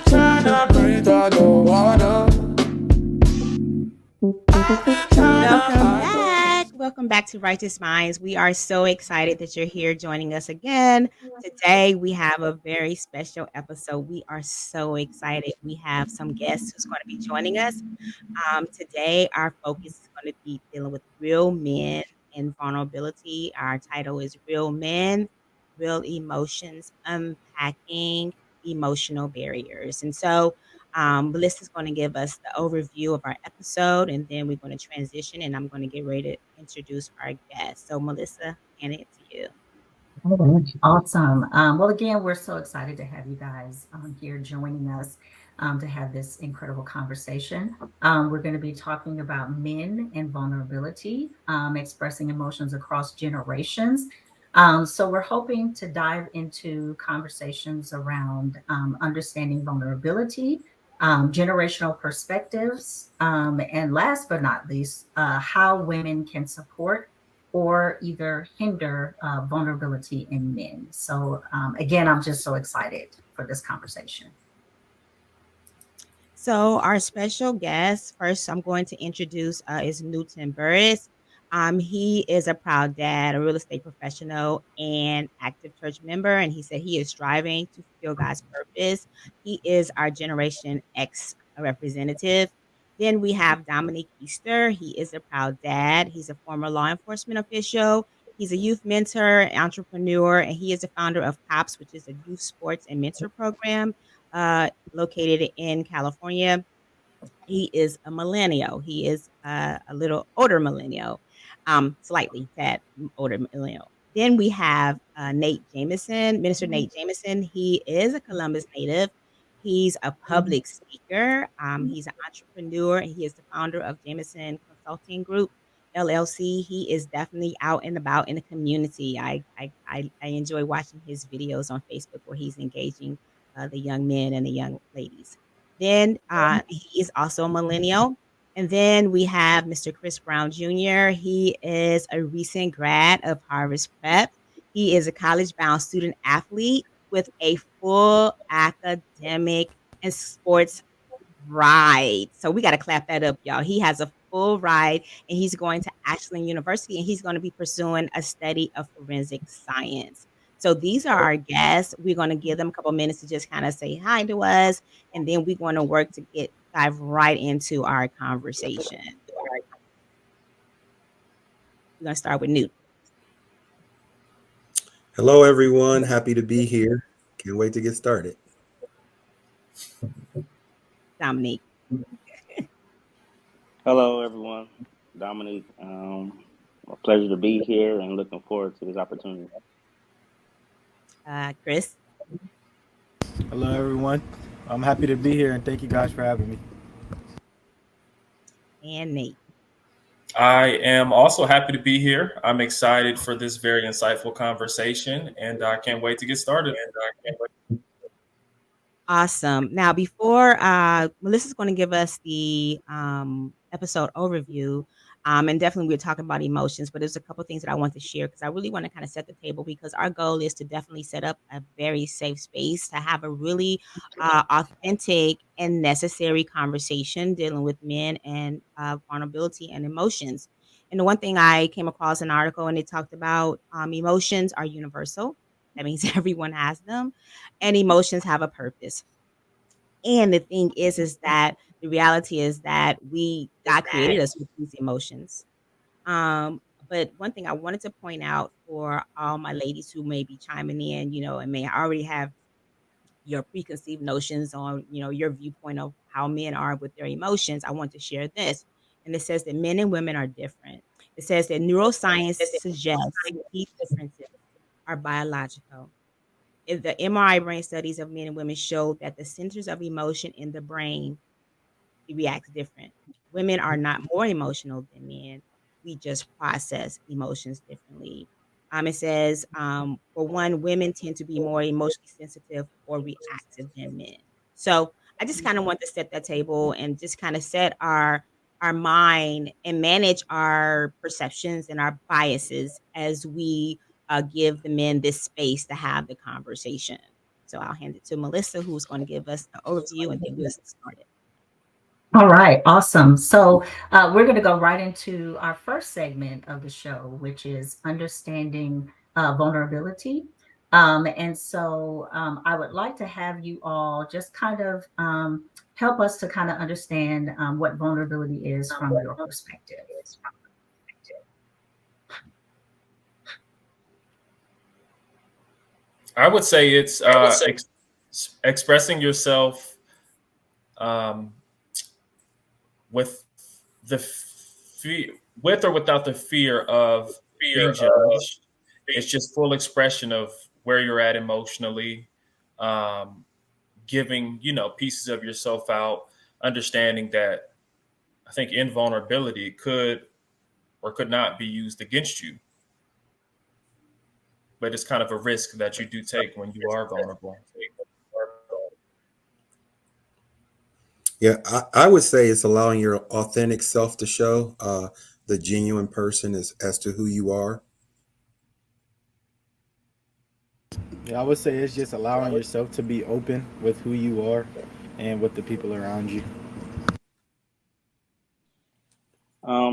Tryna breathe underwater. Welcome back. Welcome back to Righteous Minds. We are so excited that you're here joining us again. Today, we have a very special episode. We are so excited. We have some guests who's going to be joining us. Today, our focus is going to be dealing with real men and vulnerability. Our title is Real Men, Real Emotions, Unpacking Emotional Barriers. And so, Melissa's going to give us the overview of our episode, and then we're going to transition, and I'm going to get ready to introduce our guest. So, Melissa, hand it to you. Awesome. Well, again, we're so excited to have you guys here joining us to have this incredible conversation. We're going to be talking about men and vulnerability, expressing emotions across generations. So, we're hoping to dive into conversations around understanding vulnerability, generational perspectives, and last but not least, how women can support or either hinder vulnerability in men. So, again, I'm just so excited for this conversation. So, our special guest, first, I'm going to introduce is Newton Burris. He is a proud dad, a real estate professional, and active church member. And he said he is striving to fulfill God's purpose. He is our Generation X representative. Then we have Dominique Easter. He is a proud dad. He's a former law enforcement official. He's a youth mentor, entrepreneur, and he is the founder of COPS, which is a youth sports and mentor program located in California. He is a millennial. He is a little older millennial, slightly tad older millennial. Then we have Nate Jameson, Minister Nate Jameson. He is a Columbus native. He's a public speaker. He's an entrepreneur, and he is the founder of Jameson Consulting Group LLC. He is definitely out and about in the community. I enjoy watching his videos on Facebook where he's engaging the young men and the young ladies. Then he is also a millennial. And then we have Mr. Chris Brown Jr. He is a recent grad of Harvard Prep. He is a college bound student athlete with a full academic and sports ride. So we got to clap that up, y'all. He has a full ride and he's going to Ashland University and he's going to be pursuing a study of forensic science. So these are our guests. We're going to give them a couple minutes to just kind of say hi to us, and then we're going to work to dive right into our conversation. We're going to start with Newt. Hello, everyone. Happy to be here. Can't wait to get started. Dominique. Hello, everyone. Dominique. A pleasure to be here and looking forward to this opportunity. Chris. Hello, everyone. I'm happy to be here and thank you guys for having me. And Nate. I am also happy to be here. I'm excited for this very insightful conversation, and I can't wait to get started. Awesome. Now, before Melissa's going to give us the episode overview, and definitely we're talking about emotions, but there's a couple things that I want to share because I really want to kind of set the table because our goal is to definitely set up a very safe space to have a really authentic and necessary conversation dealing with men and vulnerability and emotions. And the one thing I came across an article and it talked about emotions are universal. That means everyone has them, and emotions have a purpose. And the thing is that the reality is that God created us with these emotions. But one thing I wanted to point out for all my ladies who may be chiming in, and may already have your preconceived notions on, your viewpoint of how men are with their emotions, I want to share this. And it says that men and women are different. It says that neuroscience suggests these differences are biological. The MRI brain studies of men and women showed that the centers of emotion in the brain reacts different. Women are not more emotional than men. We just process emotions differently. It says, for one, women tend to be more emotionally sensitive or reactive than men. So I just kind of want to set that table and just kind of set our mind and manage our perceptions and our biases as we give the men this space to have the conversation. So I'll hand it to Melissa, who's going to give us an overview, and then we'll get started. All right, awesome. So we're going to go right into our first segment of the show, which is understanding vulnerability. I would like to have you all just kind of help us to kind of understand what vulnerability is from your perspective. I would say it's expressing yourself um, with the with or without the fear of being judged. It's just full expression of where you're at emotionally, um, giving pieces of yourself out, understanding that I think invulnerability could or could not be used against you, but it's kind of a risk that you do take when you are vulnerable. Yeah, I would say it's allowing your authentic self to show, the genuine person as to who you are. Yeah, I would say it's just allowing yourself to be open with who you are and with the people around you.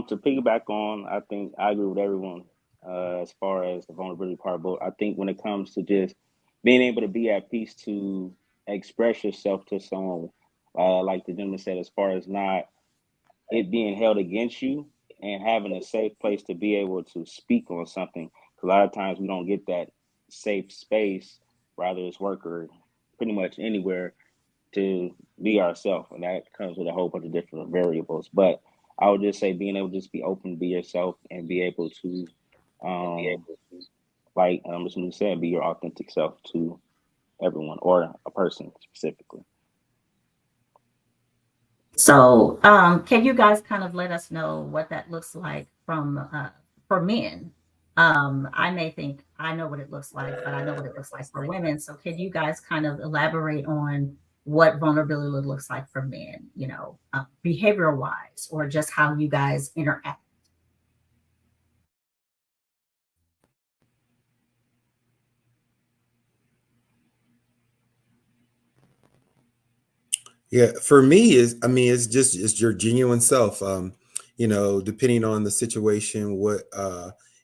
To piggyback on, I think I agree with everyone as far as the vulnerability part. But I think when it comes to just being able to be at peace to express yourself to someone, like the gentleman said, as far as not it being held against you and having a safe place to be able to speak on something. 'Cause a lot of times we don't get that safe space, rather it's work or pretty much anywhere to be ourselves, and that comes with a whole bunch of different variables. But I would just say being able to just be open, be yourself, and be able to, um, like Mr. New said, be your authentic self to everyone or a person specifically. So, can you guys kind of let us know what that looks like from for men? I may think I know what it looks like, but I know what it looks like for women. So, can you guys kind of elaborate on what vulnerability looks like for men? Behavioral wise, or just how you guys interact. Yeah, for me is I mean it's your genuine self. Depending on the situation, what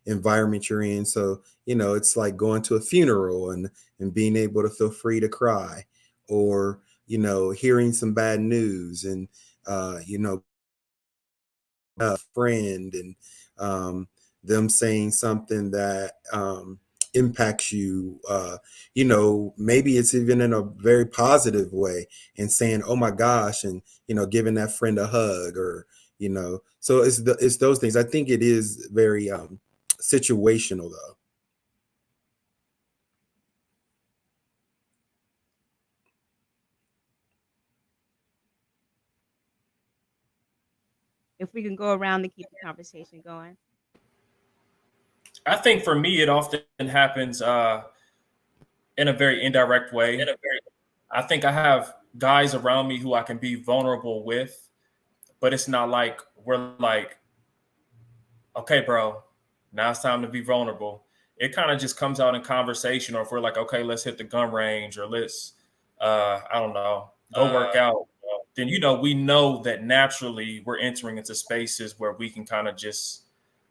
environment you're in. So, it's like going to a funeral and being able to feel free to cry, or, hearing some bad news and a friend and um, them saying something that impacts you. Maybe it's even in a very positive way, and saying, "Oh my gosh," and giving that friend a hug, or So it's those things. I think it is very situational, though. If we can go around to keep the conversation going. I think for me, it often happens in a very indirect way. I think I have guys around me who I can be vulnerable with, but it's not like we're like, okay, bro, now it's time to be vulnerable. It kind of just comes out in conversation, or if we're like, okay, let's hit the gun range, or let's, I don't know, go work out. Then we know that naturally we're entering into spaces where we can kind of just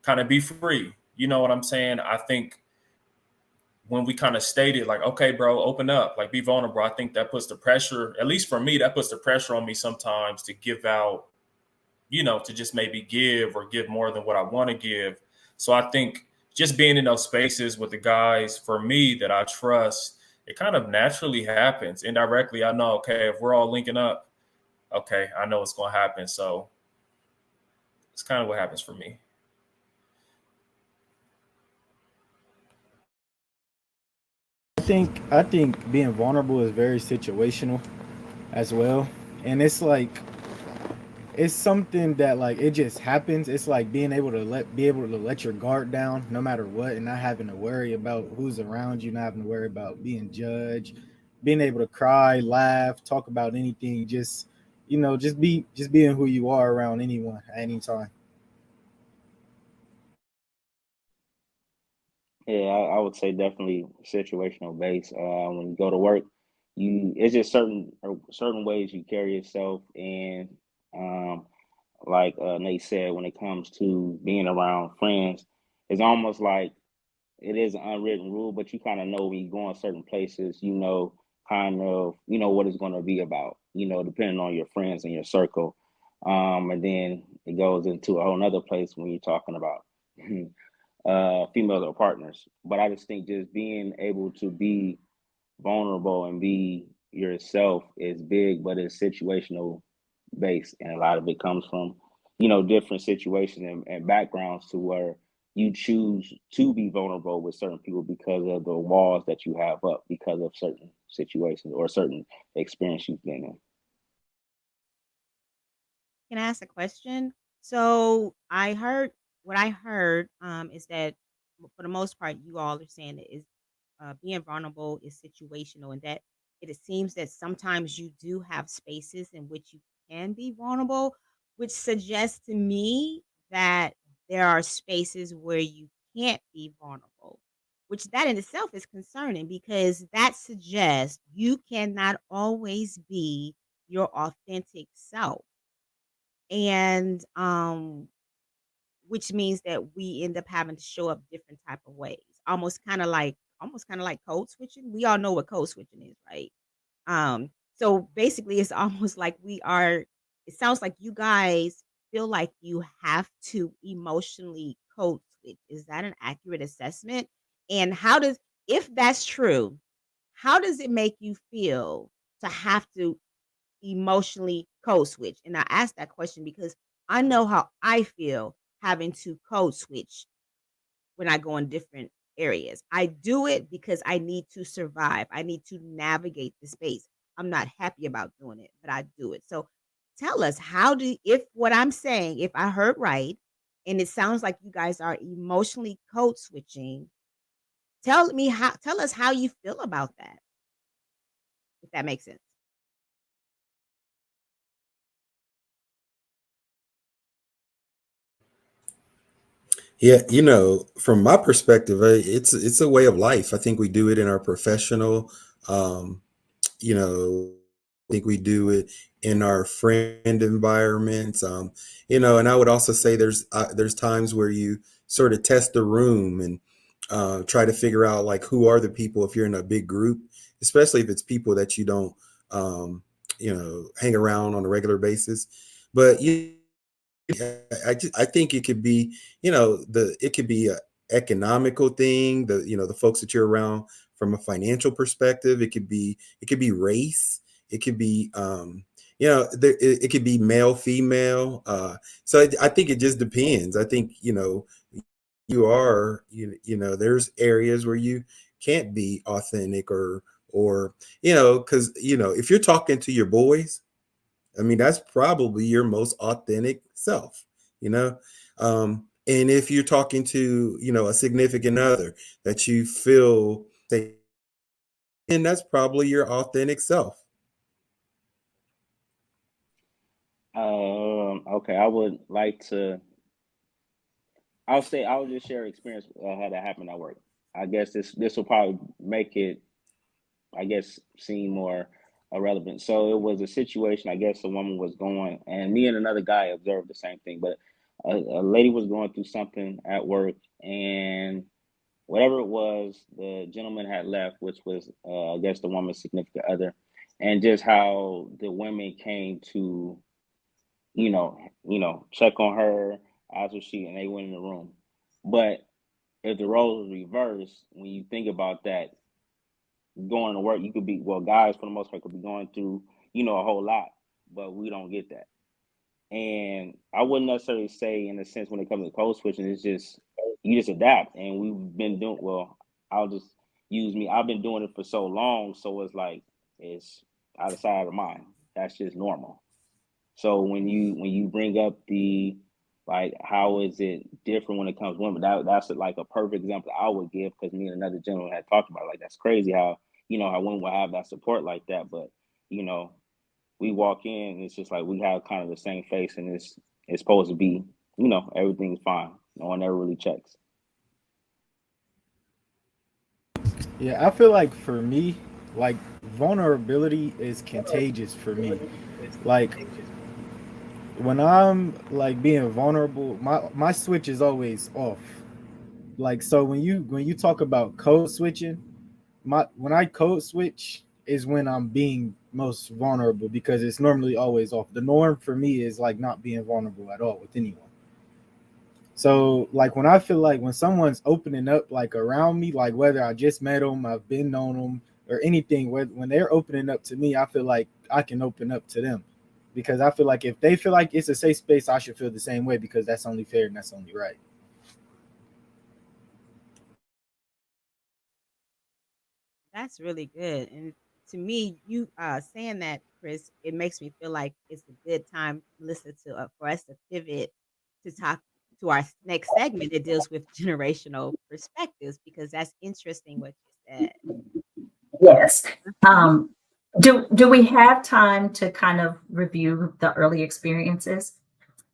kind of be free. You know what I'm saying? I think when we kind of stated like, okay, bro, open up, like be vulnerable, I think that puts the pressure, at least for me, that puts the pressure on me sometimes to give out, to just maybe give or give more than what I want to give. So I think just being in those spaces with the guys for me that I trust, it kind of naturally happens. Indirectly, I know, okay, if we're all linking up, okay, I know it's going to happen. So it's kind of what happens for me. I think being vulnerable is very situational as well. And it's something that like it just happens. It's like being able to let your guard down no matter what, and not having to worry about who's around you, not having to worry about being judged, being able to cry, laugh, talk about anything, just being who you are around anyone at any time. Yeah, I would say definitely situational based. When you go to work, you it's just certain ways you carry yourself, and um, like Nate said, when it comes to being around friends, it's almost like it is an unwritten rule, but you kind of know when you go in certain places, you know, kind of, you know, what it's going to be about, you know, depending on your friends and your circle. And then it goes into a whole nother place when you're talking about females or partners. But I just think just being able to be vulnerable and be yourself is big, but it's situational based, and a lot of it comes from different situations and backgrounds to where you choose to be vulnerable with certain people because of the walls that you have up because of certain situations or certain experience you've been in. Can I ask a question? So I heard what I heard is that for the most part, you all are saying that is being vulnerable is situational, and that it seems that sometimes you do have spaces in which you can be vulnerable, which suggests to me that there are spaces where you can't be vulnerable, which that in itself is concerning because that suggests you cannot always be your authentic self. And which means that we end up having to show up different type of ways, almost kind of like code switching. We all know what code switching is, right? So basically it's almost like it sounds like you guys feel like you have to emotionally code switch. Is that an accurate assessment? And if that's true, how does it make you feel to have to emotionally code switch? And I asked that question because I know how I feel having to code switch when I go in different areas. I do it because I need to survive. I need to navigate the space. I'm not happy about doing it, but I do it. So tell us, if what I'm saying, if I heard right, and it sounds like you guys are emotionally code switching, tell us how you feel about that, if that makes sense. Yeah, from my perspective, it's a way of life. I think we do it in our professional, um, I think we do it in our friend environments. And I would also say there's times where you sort of test the room and try to figure out like who are the people if you're in a big group, especially if it's people that you don't hang around on a regular basis. But I think it could be, it could be a economical thing, the folks that you're around from a financial perspective. It could be race. It could be, it could be male, female. So I think it just depends. I think, there's areas where you can't be authentic or, because, if you're talking to your boys, I mean, that's probably your most authentic self, you know? And if you're talking to, a significant other that you feel safe, and that's probably your authentic self. Okay, I would like to. I'll just share experience how that happened at work. I guess this will probably make it, I guess, seem more relevant. So it was a situation. I guess a woman was going, and me and another guy observed the same thing. But a lady was going through something at work, and whatever it was, the gentleman had left, which was, I guess, the woman's significant other, and just how the women came to, check on her, ask what she, and they went in the room. But if the roles was reversed, when you think about that, going to work, you could be, well, guys for the most part could be going through, a whole lot, but we don't get that. And I wouldn't necessarily say, in a sense, when it comes to code switching, it's just you just adapt. And we've been doing well. I'll just use me. I've been doing it for so long, so it's like it's out of sight, out of mind. That's just normal. So when you bring up the, like, how is it different when it comes to women? That's like a perfect example I would give, because me and another gentleman had talked about it. Like, that's crazy how how women will have that support like that, but you know we walk in and it's just like we have kind of the same face, and it's supposed to be, everything's fine. No one ever really checks. Yeah, I feel like for me, like vulnerability is contagious for me. Like when I'm like being vulnerable, my switch is always off. Like so when you talk about code switching, my when I code switch is when I'm being most vulnerable because it's normally always off. The norm for me is like not being vulnerable at all with anyone. So like when I feel like when someone's opening up like around me, like whether I just met them, I've been known them, or anything, when they're opening up to me, I feel like I can open up to them because I feel like if they feel like it's a safe space, I should feel the same way because that's only fair and that's only right. That's really good. And to me, you saying that, Chris, it makes me feel like it's a good time, listen to for us to pivot to talk to our next segment that deals with generational perspectives because that's interesting what you said. Yes. Um, do we have time to kind of review the early experiences?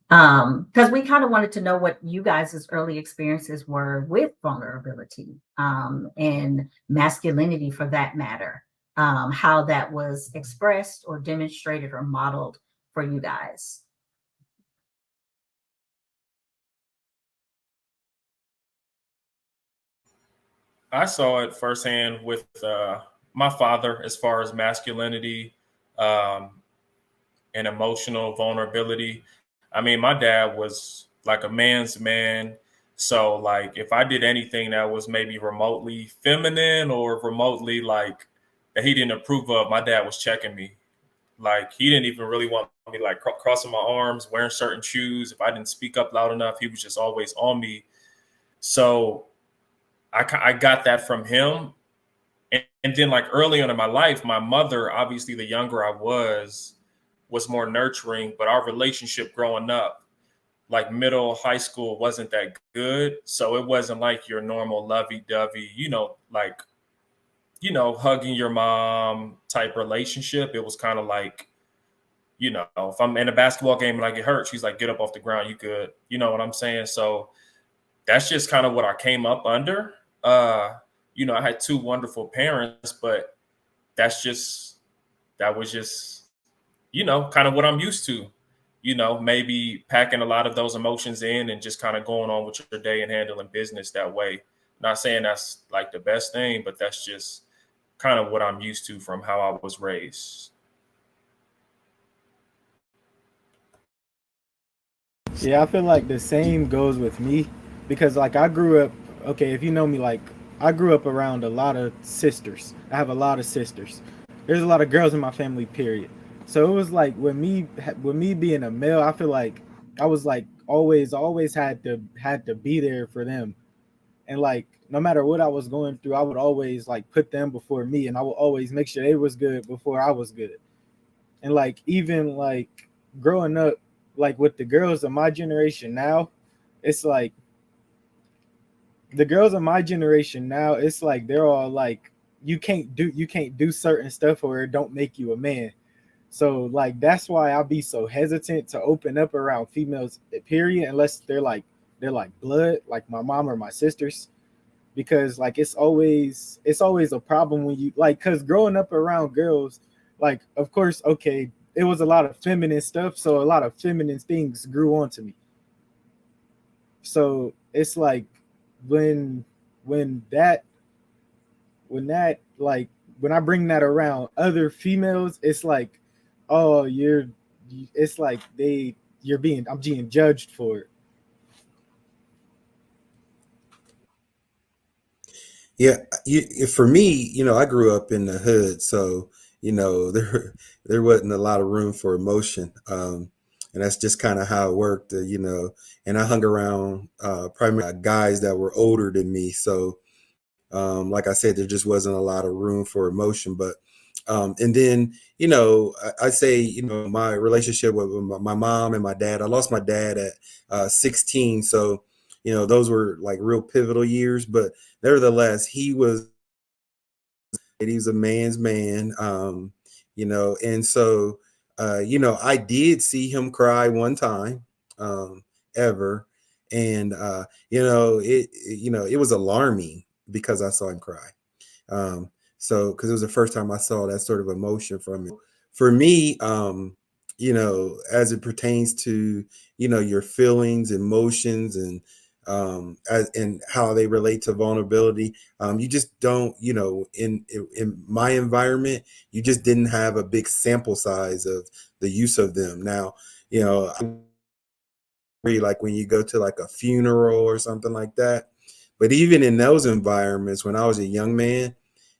Because we kind of wanted to know what you guys' early experiences were with vulnerability, and masculinity for that matter, how that was expressed or demonstrated or modeled for you guys. I saw it firsthand with my father as far as masculinity um, and emotional vulnerability. I mean, my dad was like a man's man. So, like, if I did anything that was maybe remotely feminine or remotely like that he didn't approve of, my dad was checking me. Like, he didn't even really want me like crossing my arms, wearing certain shoes. If I didn't speak up loud enough, he was just always on me. So, I got that from him. And then like early on in my life, my mother, obviously the younger I was more nurturing, but our relationship growing up, like middle high school, wasn't that good. So it wasn't like your normal lovey-dovey, like, hugging your mom type relationship. It was kind of like, if I'm in a basketball game and I get hurt, she's like, get up off the ground, you good. You know what I'm saying? So that's just kind of what I came up under. Uh, I had two wonderful parents, but that's just that was just kind of what I'm used to. Maybe packing a lot of those emotions in and just kind of going on with your day and handling business that way. Not saying that's like the best thing, but that's just kind of what I'm used to from how I was raised. Yeah, I feel like the same goes with me because like I grew up, okay, if you know me, like I grew up around a lot of sisters. I have a lot of sisters. There's a lot of girls in my family, period. So it was like with me being a male, I feel like I was like always had to be there for them. And like no matter what I was going through, I would always like put them before me and I would always make sure they was good before I was good. And like even like growing up like with the girls of my generation now, it's like the girls of my generation now, it's like they're all like you can't do certain stuff or it don't make you a man. So like that's why I'll be so hesitant to open up around females, period, unless they're like blood, like my mom or my sisters. Because like it's always a problem when you like because growing up around girls, like of course, okay, it was a lot of feminine stuff, so a lot of feminine things grew onto me. So it's like when when that when that like when I bring that around other females, it's like, oh, it's like I'm being judged for it. Yeah, for me, I grew up in the hood, so there wasn't a lot of room for emotion, and that's just kind of how it worked, And I hung around primarily guys that were older than me, so like I said, there just wasn't a lot of room for emotion. But and then I say my relationship with my mom and my dad. I lost my dad at 16, so those were like real pivotal years. But nevertheless, he was a man's man, and so I did see him cry one time, ever, and it was alarming because I saw him cry. So because it was the first time I saw that sort of emotion from it. For me, as it pertains to your feelings, emotions, and how they relate to vulnerability, you just don't, in my environment, you just didn't have a big sample size of the use of them. Now, like when you go to like a funeral or something like that. But even in those environments, when I was a young man,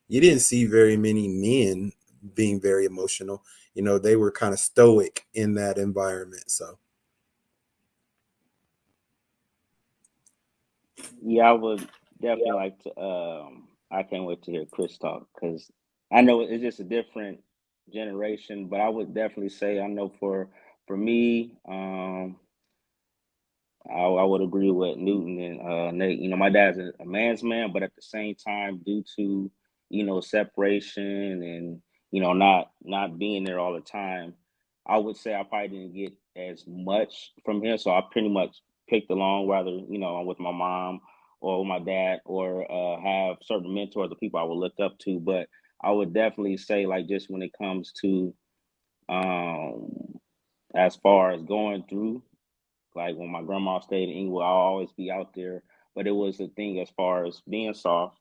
you didn't see very many men being very emotional. They were kind of stoic in that environment. So Yeah, I would definitely like to. I can't wait to hear Chris talk because I know it's just a different generation, but I would definitely say I know for me, I would agree with Newton and Nate. My dad's a man's man, but at the same time, due to separation and not being there all the time, I would say I probably didn't get as much from him. So I pretty much picked along, whether I'm with my mom or with my dad, or have certain mentors or people I would look up to. But I would definitely say, like, just when it comes to um, as far as going through. Like when my grandma stayed in England, I'll always be out there. But it was the thing as far as being soft.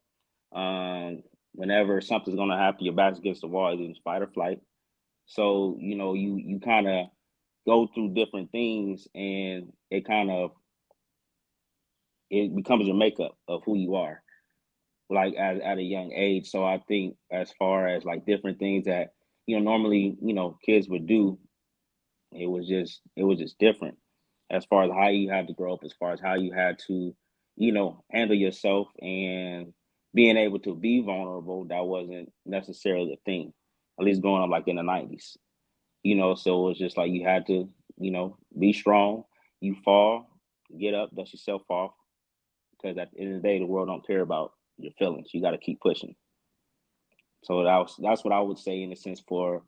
Whenever something's gonna happen, your back's against the wall, it's fight or flight. So you kind of go through different things, and it becomes your makeup of who you are, like at a young age. So I think as far as like different things that normally kids would do, it was just different as far as how you had to grow up, as far as how you had to handle yourself and being able to be vulnerable. That wasn't necessarily a thing, at least growing up like in the 90s. So it was just like you had to be strong. You fall, get up, dust yourself off, because at the end of the day, the world don't care about your feelings. You got to keep pushing. So that's what I would say in a sense for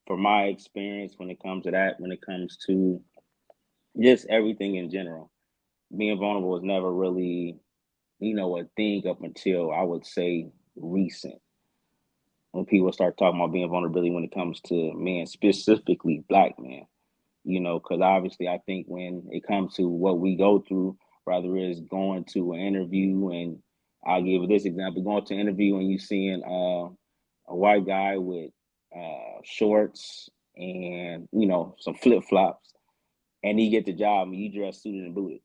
my experience when it comes to that. When it comes to just everything in general, being vulnerable was never really a thing up until I would say recent, when people start talking about being vulnerability when it comes to men, specifically black men. Because obviously I think when it comes to what we go through, whether it's going to an interview, and I'll give you this example: going to an interview and you seeing a white guy with shorts and some flip flops, and he get the job and you dress suited and booted.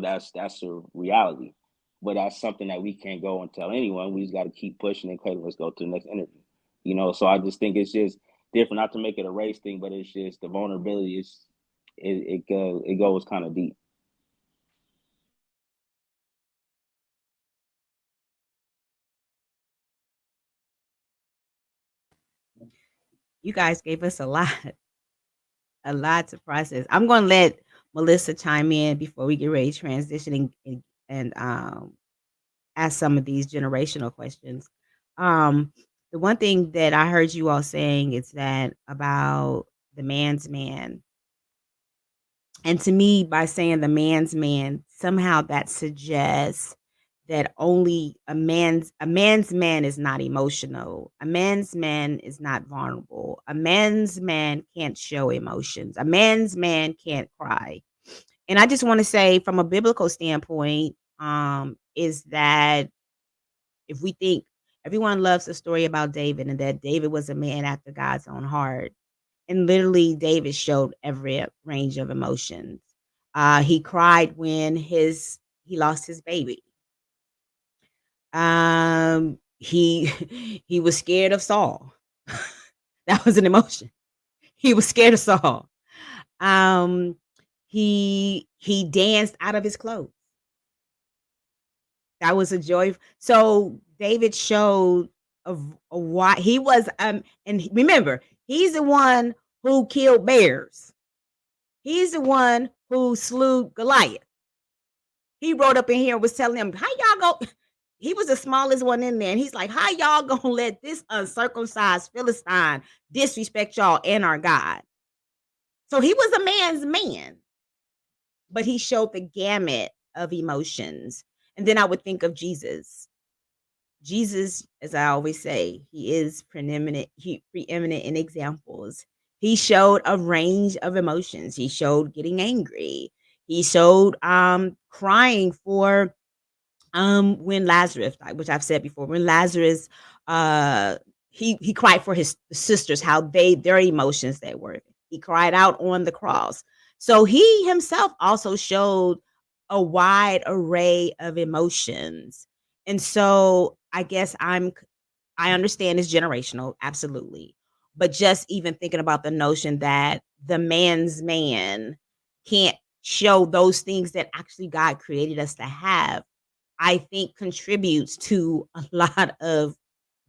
That's a reality. But that's something that we can't go and tell anyone. We just got to keep pushing and, okay, let's go to the next interview. So I just think it's just different. Not to make it a race thing, but it's just the vulnerability is it goes kind of deep. You guys gave us a lot to process. I'm going to let Melissa chime in before we get ready to transition and ask some of these generational questions. Um, the one thing that I heard you all saying is that about the man's man. And to me, by saying the man's man, somehow that suggests that only a man's man is not emotional. A man's man is not vulnerable. A man's man can't show emotions. A man's man can't cry. And I just want to say, from a biblical standpoint, is that if we think everyone loves the story about David and that David was a man after God's own heart, and literally David showed every range of emotions. He cried when he lost his baby. He he was scared of Saul. That was an emotion. He was scared of Saul. Um, he danced out of his clothes. That was a joy. So David showed of why he was. And remember, he's the one who killed bears. He's the one who slew Goliath. He rode up in here and was telling them, "How y'all go?" He was the smallest one in there, and he's like, "How y'all gonna let this uncircumcised Philistine disrespect y'all and our God?" So he was a man's man, but he showed the gamut of emotions. And then I would think of Jesus. Jesus, as I always say, he is preeminent in examples. He showed a range of emotions. He showed getting angry. He showed crying for when Lazarus died, which I've said before, when Lazarus uh he cried for his sisters, how their emotions they were. He cried out on the cross. So he himself also showed a wide array of emotions. And so I guess I understand it's generational, absolutely. But just even thinking about the notion that the man's man can't show those things that actually God created us to have, I think contributes to a lot of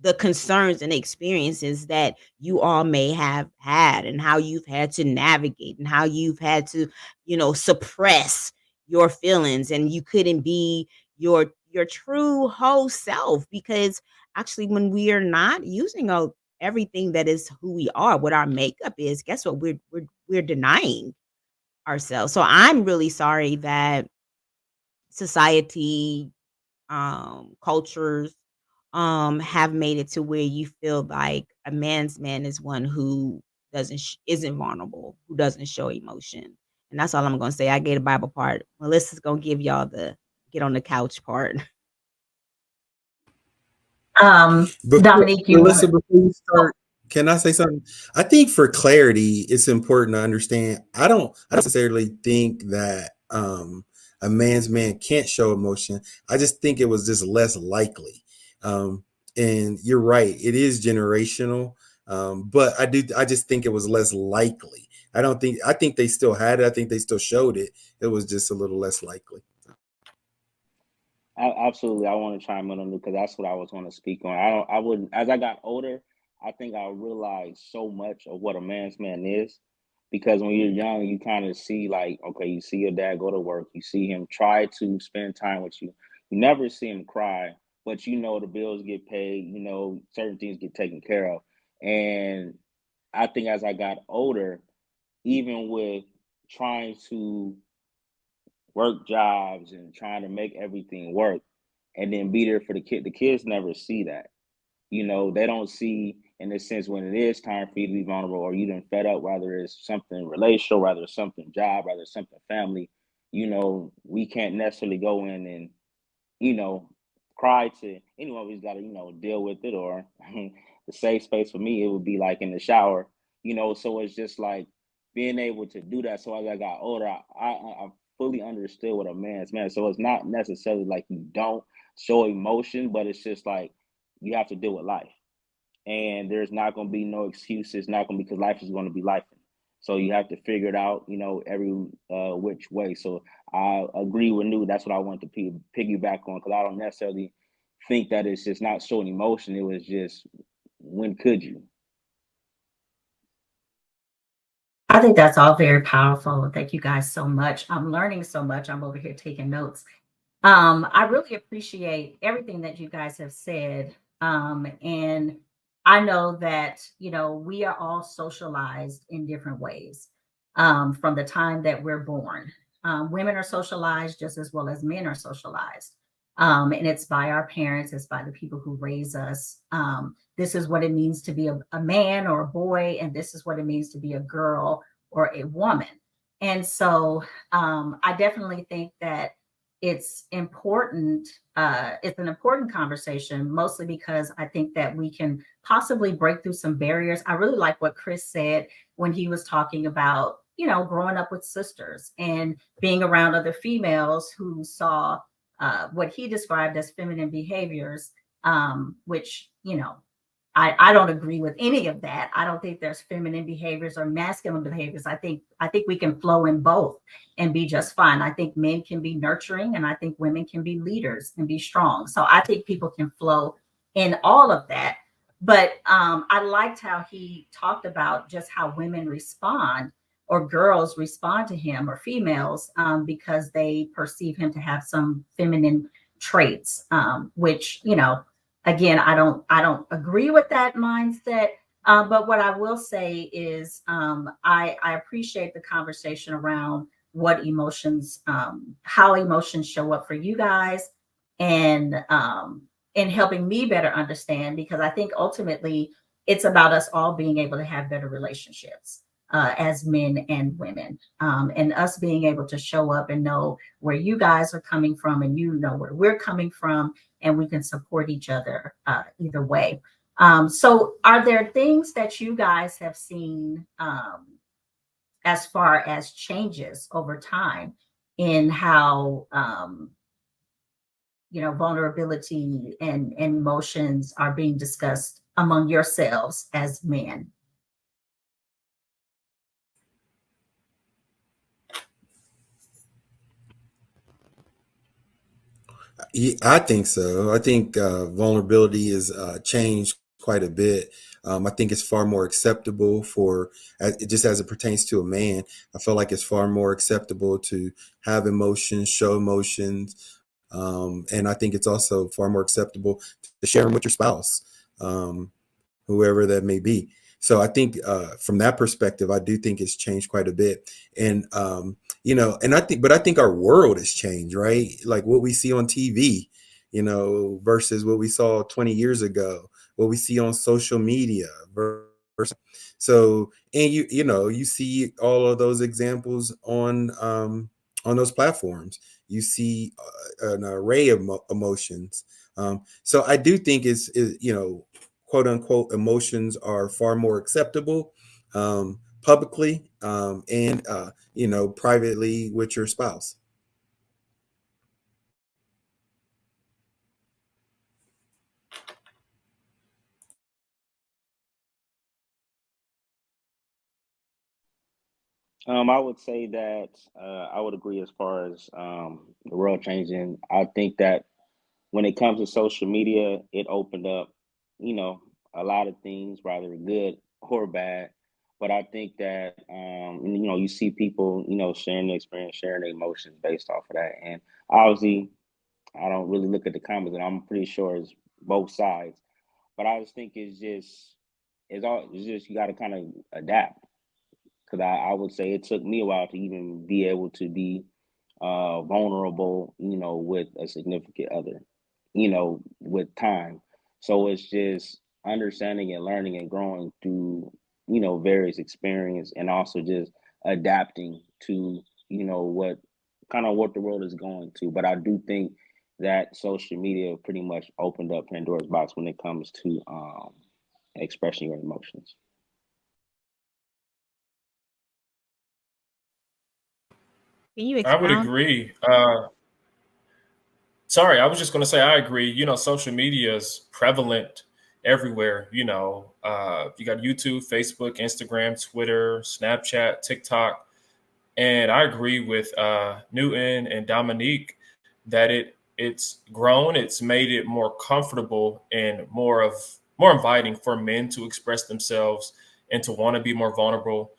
the concerns and experiences that you all may have had, and how you've had to navigate, and how you've had to, suppress your feelings, and you couldn't be your true whole self, because actually when we are not using everything that is who we are, what our makeup is, guess what, we're denying ourselves. So I'm really sorry that society, cultures, have made it to where you feel like a man's man is one who isn't vulnerable, who doesn't show emotion. And that's all I'm gonna say. I gave the Bible part. Melissa's gonna give y'all the get on the couch part. Dominique, you Melissa, want before you start, can I say something? I think for clarity, it's important to understand. I don't necessarily think that a man's man can't show emotion. I just think it was just less likely. Um, and you're right, it is generational. But I just think it was less likely. I think they still had it. I think they still showed it. It was just a little less likely. Absolutely, I want to chime in on it because that's what I was going to speak on. I don't, I wouldn't. As I got older, I think I realized so much of what a man's man is, because when you're young, you kind of see like, okay, you see your dad go to work, you see him try to spend time with you, you never see him cry, but you know the bills get paid, you know certain things get taken care of, and I think as I got older, even with trying to work jobs and trying to make everything work and then be there for the kid. The kids never see that. You know, they don't see in the sense when it is time for you to be vulnerable or you done fed up, whether it's something relational, whether it's something job, whether it's something family, you know, we can't necessarily go in and you know, cry to anyone who's got to, you know, deal with it. Or the safe space for me, it would be like in the shower, you know. So it's just like being able to do that. So as I got older, I fully understood what a man's man. So it's not necessarily like you don't show emotion, but it's just like you have to deal with life, and there's not going to be no excuses. Not going to be, because life is going to be life. So you have to figure it out, you know, every which way. So I agree with New. That's what I want to piggyback on, because I don't necessarily think that it's just not showing emotion. It was just, when could you? I think that's all very powerful. Thank you guys so much. I'm learning so much. I'm over here taking notes. I really appreciate everything that you guys have said. And I know that, we are all socialized in different ways from the time that we're born. Women are socialized just as well as men are socialized. And it's by our parents, it's by the people who raise us. This is what it means to be a man or a boy, and this is what it means to be a girl or a woman. And so I definitely think that it's important. It's an important conversation, mostly because I think that we can possibly break through some barriers. I really like what Chris said when he was talking about, growing up with sisters and being around other females who saw what he described as feminine behaviors, which, I don't agree with any of that. I don't think there's feminine behaviors or masculine behaviors. I think we can flow in both and be just fine. I think men can be nurturing, and I think women can be leaders and be strong. So I think people can flow in all of that. But I liked how he talked about just how women respond, or girls respond to him, or females, because they perceive him to have some feminine traits, which, again, I don't agree with that mindset. But what I will say is, I appreciate the conversation around what emotions, how emotions show up for you guys, and in helping me better understand, because I think ultimately it's about us all being able to have better relationships as men and women, and us being able to show up and know where you guys are coming from and you know where we're coming from, and we can support each other either way. So are there things that you guys have seen as far as changes over time in how vulnerability and emotions are being discussed among yourselves as men? Yeah, I think so. I think vulnerability is changed quite a bit. I think it's far more acceptable just as it pertains to a man. I feel like it's far more acceptable to have emotions, show emotions, and I think it's also far more acceptable to share them with your spouse. Um, Whoever that may be. So I think from that perspective, I do think it's changed quite a bit. And and I think our world has changed, right? Like what we see on TV, versus what we saw 20 years ago, what we see on social media versus. So, and you see all of those examples on those platforms. You see an array of emotions. So I do think is quote unquote emotions are far more acceptable publicly, and privately with your spouse. I would say that I would agree as far as the world changing. I think that when it comes to social media, it opened up, you know, a lot of things, rather good or bad. But I think that you see people, sharing their experience, sharing their emotions based off of that. And obviously, I don't really look at the comments, and I'm pretty sure it's both sides. But I just think it's just you got to kind of adapt, because I would say it took me a while to even be able to be vulnerable, with a significant other, with time. So it's just understanding and learning and growing through, various experience, and also just adapting to, what the world is going to. But I do think that social media pretty much opened up Pandora's box when it comes to expressing your emotions. Can you I would expound? agree. Sorry, I was just going to say I agree. Social media is prevalent everywhere. You got YouTube, Facebook, Instagram, Twitter, Snapchat, TikTok, and I agree with Newton and Dominique that it's grown. It's made it more comfortable and more inviting for men to express themselves and to want to be more vulnerable.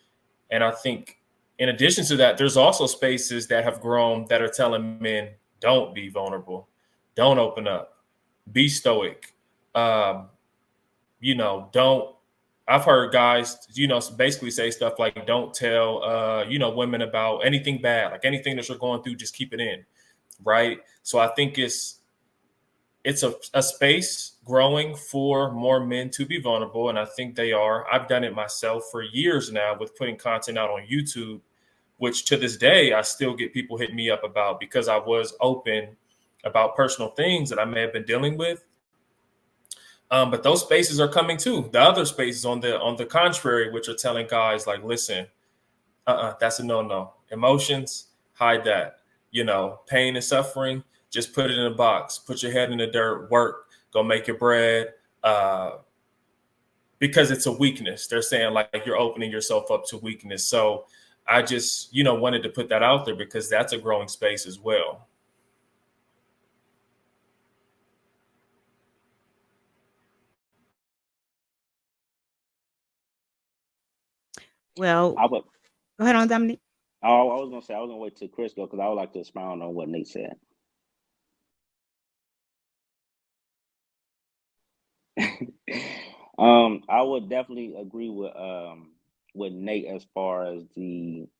And I think in addition to that, there's also spaces that have grown that are telling men, don't be vulnerable, don't open up, be stoic. Um, don't. I've heard guys, basically say stuff like, don't tell, women about anything bad, like anything that you're going through, just keep it in, right? So I think it's a space growing for more men to be vulnerable, and I think they are. I've done it myself for years now with putting content out on YouTube, which to this day I still get people hitting me up about, because I was open about personal things that I may have been dealing with. But those spaces are coming too. The other spaces on the contrary, which are telling guys like, listen, that's a no. Emotions, hide that. Pain and suffering, just put it in a box. Put your head in the dirt, work, go make your bread. Because it's a weakness. They're saying like you're opening yourself up to weakness. So I just, wanted to put that out there because that's a growing space as well. Well, I would. go ahead on, Dominique. Oh, I was gonna say I was gonna wait till Chris go, because I would like to expound on what Nate said. I would definitely agree with Nate as far as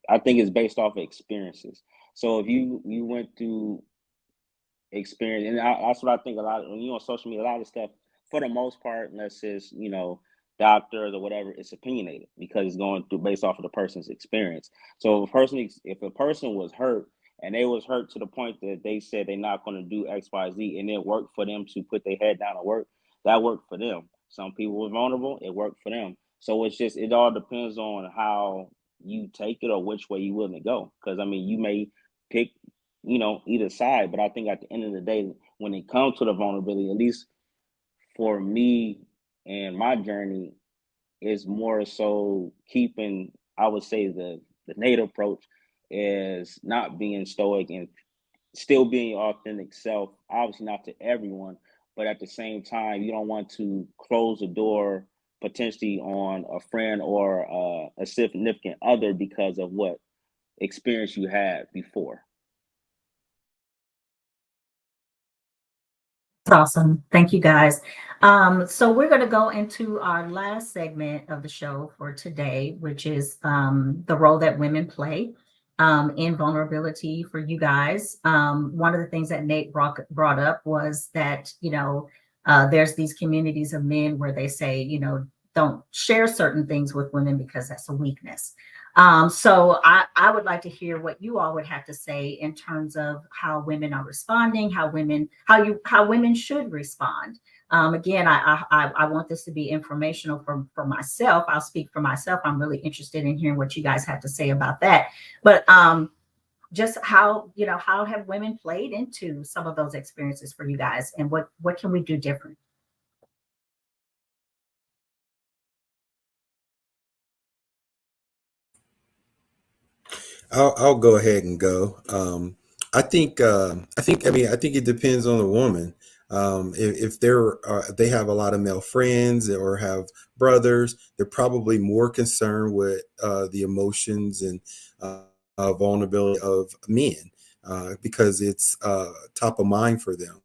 I think it's based off of experiences. So if you went through experience, and that's what I think a lot of, when you on social media, a lot of stuff for the most part, unless it's doctors or whatever, it's opinionated because it's going through based off of the person's experience. So if a person was hurt and they was hurt to the point that they said they're not going to do XYZ, and it worked for them to put their head down and work, that worked for them. Some people were vulnerable, it worked for them. So it all depends on how you take it or which way you willing to go. Because I mean, you may pick either side, but I think at the end of the day, when it comes to the vulnerability, at least for me and my journey, is more so keeping, I would say, the native approach is not being stoic and still being your authentic self. Obviously not to everyone, but at the same time, you don't want to close the door potentially on a friend or a significant other because of what experience you had before. That's awesome. Thank you guys. So we're going to go into our last segment of the show for today, which is the role that women play in vulnerability for you guys. One of the things that Nate brought up was that, there's these communities of men where they say, don't share certain things with women because that's a weakness. So I would like to hear what you all would have to say in terms of how women are responding, how women should respond. Again, I want this to be informational for myself. I'll speak for myself. I'm really interested in hearing what you guys have to say about that. But just how have women played into some of those experiences for you guys, and what can we do different? I'll go ahead and go. I think it depends on the woman. If they have a lot of male friends or have brothers, they're probably more concerned with the emotions and vulnerability of men because it's top of mind for them.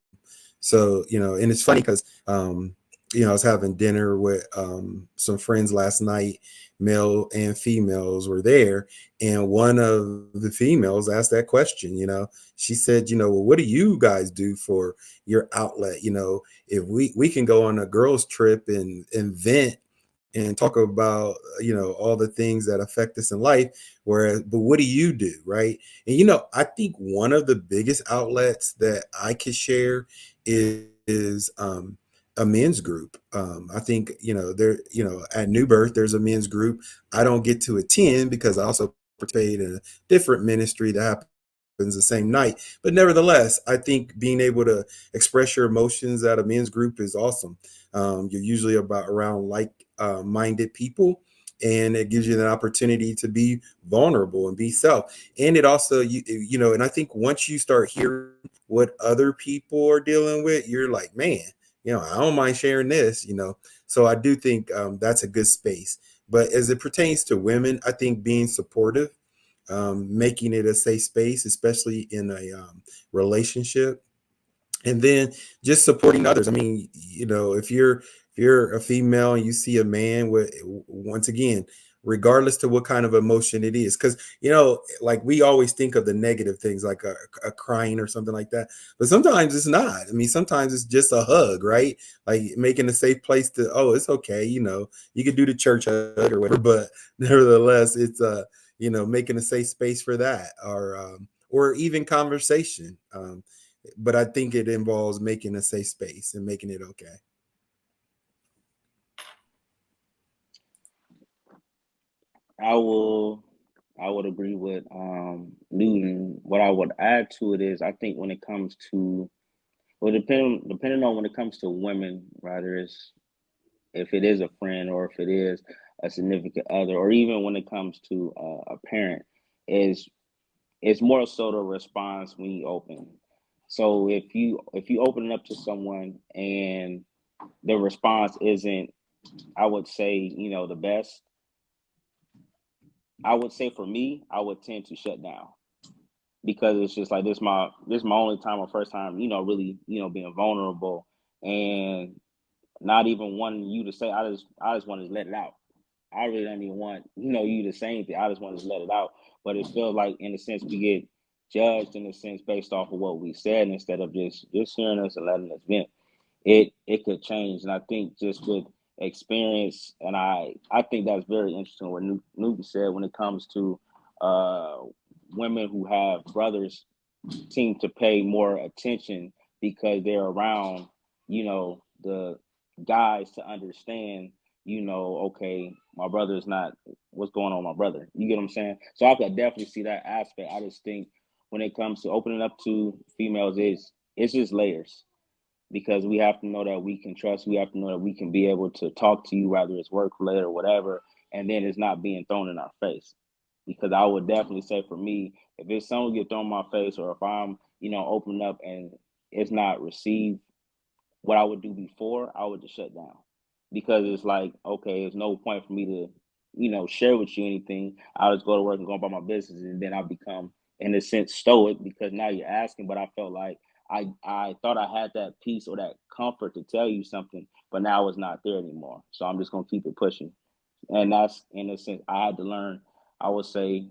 So, and it's funny because, I was having dinner with some friends last night, male and females were there. And one of the females asked that question, she said, well, what do you guys do for your outlet? If we can go on a girls trip and vent and talk about all the things that affect us in life, but what do you do, right? And I think one of the biggest outlets that I could share is a men's group. I think there at New Birth there's a men's group. I don't get to attend because I also participate in a different ministry that happens the same night, but nevertheless I think being able to express your emotions at a men's group is awesome. You're usually around like minded people, and it gives you an opportunity to be vulnerable and be self. And it also and I think once you start hearing what other people are dealing with, you're like, man, I don't mind sharing this. So I do think that's a good space. But as it pertains to women, I think being supportive, making it a safe space, especially in a relationship, and then just supporting others. I mean, if you're a female and you see a man with, once again, regardless to what kind of emotion it is, because like we always think of the negative things like a crying or something like that, but sometimes it's not. I mean, sometimes it's just a hug, right? Like making a safe place to, oh, it's okay, you could do the church hug or whatever, but nevertheless it's making a safe space for that, or even conversation. But I think it involves making a safe space and making it okay. I will I would agree with Newton. What I would add to it is I think when it comes to, well, depending on when it comes to women, rather is if it is a friend or if it is a significant other, or even when it comes to a parent, is it's more so the response when you open. So if you open it up to someone and the response isn't, I would say, the best, I would say for me, I would tend to shut down because it's just like this my only time or first time, really, being vulnerable and not even wanting you to say. I just want to let it out. I really don't even want you to say anything. I just want to let it out. But it feels like in a sense we get judged in a sense based off of what we said instead of just hearing us and letting us vent. It could change, and I think just with experience, and I think that's very interesting what Newton said when it comes to uh, women who have brothers seem to pay more attention because they're around, the guys to understand, okay, my brother is not what's going on with my brother. You get what I'm saying? So I could definitely see that aspect. I just think when it comes to opening up to females, it's just layers because we have to know that we can trust. We have to know that we can be able to talk to you, whether it's work related or whatever, and then it's not being thrown in our face. Because I would definitely say for me, if it's someone get thrown in my face, or if I'm, opening up and it's not received, what I would do before, I would just shut down because it's like, okay, there's no point for me to, share with you anything. I'll just go to work and go about my business, and then I become, in a sense, stoic because now you're asking. But I felt like I thought I had that peace or that comfort to tell you something, but now it's not there anymore. So I'm just gonna keep it pushing, and that's in a sense I had to learn. I would say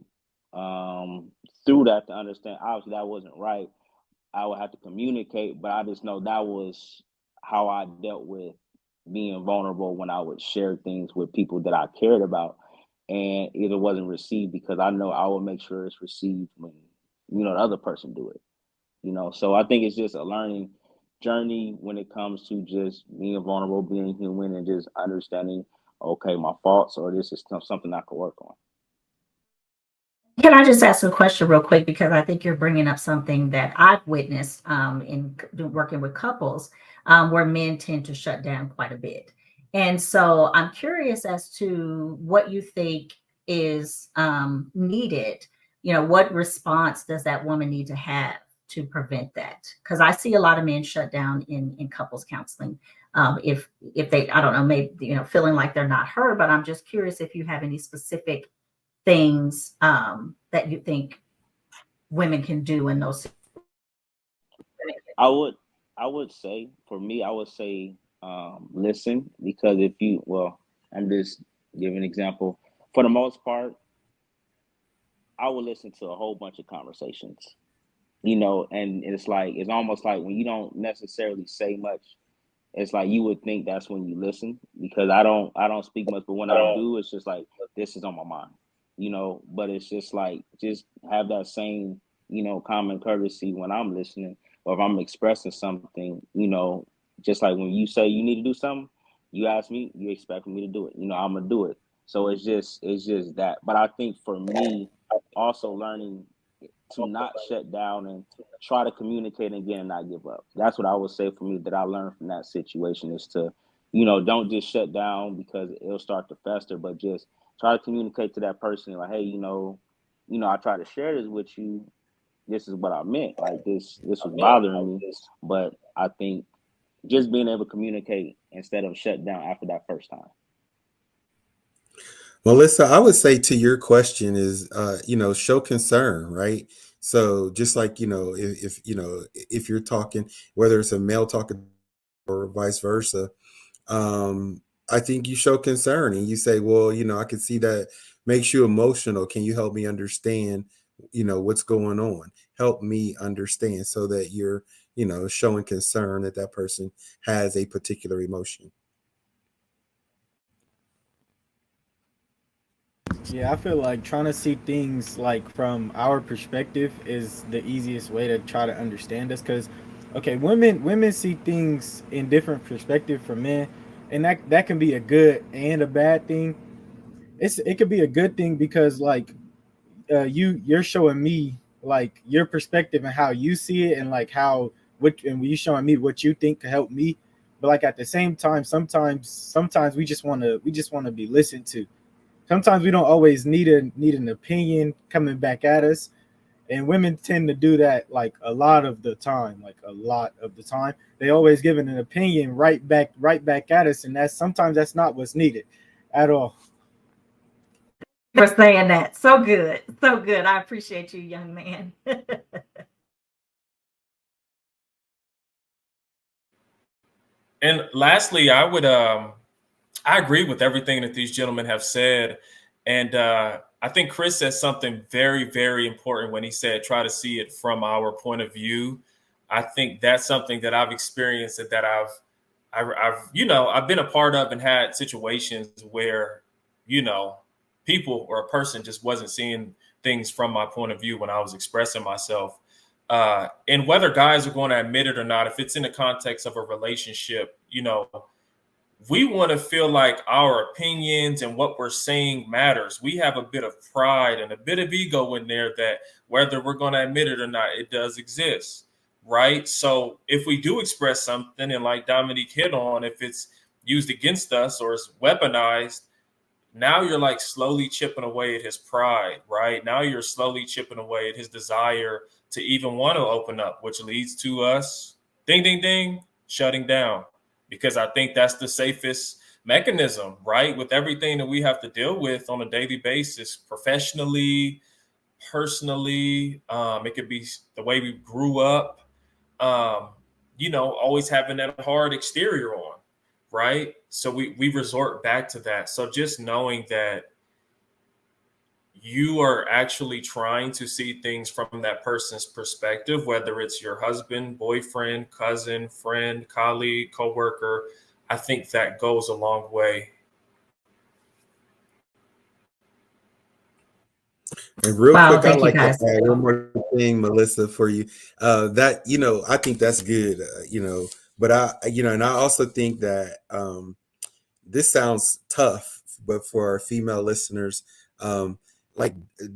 through that to understand. Obviously, that wasn't right. I would have to communicate, but I just know that was how I dealt with being vulnerable when I would share things with people that I cared about, and either wasn't received because I know I will make sure it's received when the other person do it. So I think it's just a learning journey when it comes to just being vulnerable, being human, and just understanding, okay, my faults or this is something I could work on. Can I just ask a question real quick? Because I think you're bringing up something that I've witnessed in working with couples where men tend to shut down quite a bit. And so I'm curious as to what you think is needed. What response does that woman need to have to prevent that? Because I see a lot of men shut down in couples counseling. If they, I don't know, maybe feeling like they're not heard. But I'm just curious if you have any specific things that you think women can do in those I would I would say for me, I would say listen because if you well, I'm just giving an example. For the most part, I would listen to a whole bunch of conversations. And it's almost like when you don't necessarily say much, it's like you would think that's when you listen because I don't speak much, but when I do, it's just like this is on my mind, But it's just like just have that same common courtesy when I'm listening or if I'm expressing something, just like when you say you need to do something, you ask me, you expect me to do it, I'm gonna do it. So it's just that. But I think for me, also learning to not shut down and try to communicate again and not give up. That's what I would say for me that I learned from that situation is to, don't just shut down because it'll start to fester, but just try to communicate to that person like, hey, I try to share this with you. This is what I meant. Like this was bothering me. But I think just being able to communicate instead of shut down after that first time. Melissa, I would say to your question is, show concern, right? So just like, if you're talking, whether it's a male talking or vice versa, um, I think you show concern and you say, well, I can see that makes you emotional. Can you help me understand, what's going on? Help me understand so that you're, showing concern that that person has a particular emotion. Yeah, I feel like trying to see things like from our perspective is the easiest way to try to understand us. Because, okay, women see things in different perspective from men, and that can be a good and a bad thing. It could be a good thing because like you're showing me like your perspective and how you see it and like how what and you showing me what you think to help me. But like at the same time, sometimes we just want to be listened to. Sometimes we don't always need an opinion coming back at us, and women tend to do that like a lot of the time. Like a lot of the time they always giving an opinion right back at us, and that's not what's needed at all. for saying that. So good. So good. I appreciate you, young man. And lastly, I agree with everything that these gentlemen have said. And I think Chris said something very, very important when he said, try to see it from our point of view. I think that's something that I've experienced and that I've been a part of and had situations where, you know, people or a person just wasn't seeing things from my point of view when I was expressing myself. And whether guys are going to admit it or not, if it's in the context of a relationship, we want to feel like our opinions and what we're saying matters. We have a bit of pride and a bit of ego in there that whether we're going to admit it or not, it does exist. Right. So if we do express something, and like Dominique hit on, if it's used against us or it's weaponized, now you're like slowly chipping away at his pride, right? Now you're slowly chipping away at his desire to even want to open up, which leads to us, ding, ding, ding, shutting down. Because I think that's the safest mechanism, right? With everything that we have to deal with on a daily basis, professionally, personally, it could be the way we grew up, um, always having that hard exterior on, right? So we resort back to that. So just knowing that you are actually trying to see things from that person's perspective, whether it's your husband, boyfriend, cousin, friend, colleague, coworker, I think that goes a long way. And real Wow, quick, I thank you like to guys. add one more thing, Melissa, for you. That I think that's good. But and I also think that this sounds tough, but for our female listeners, um, like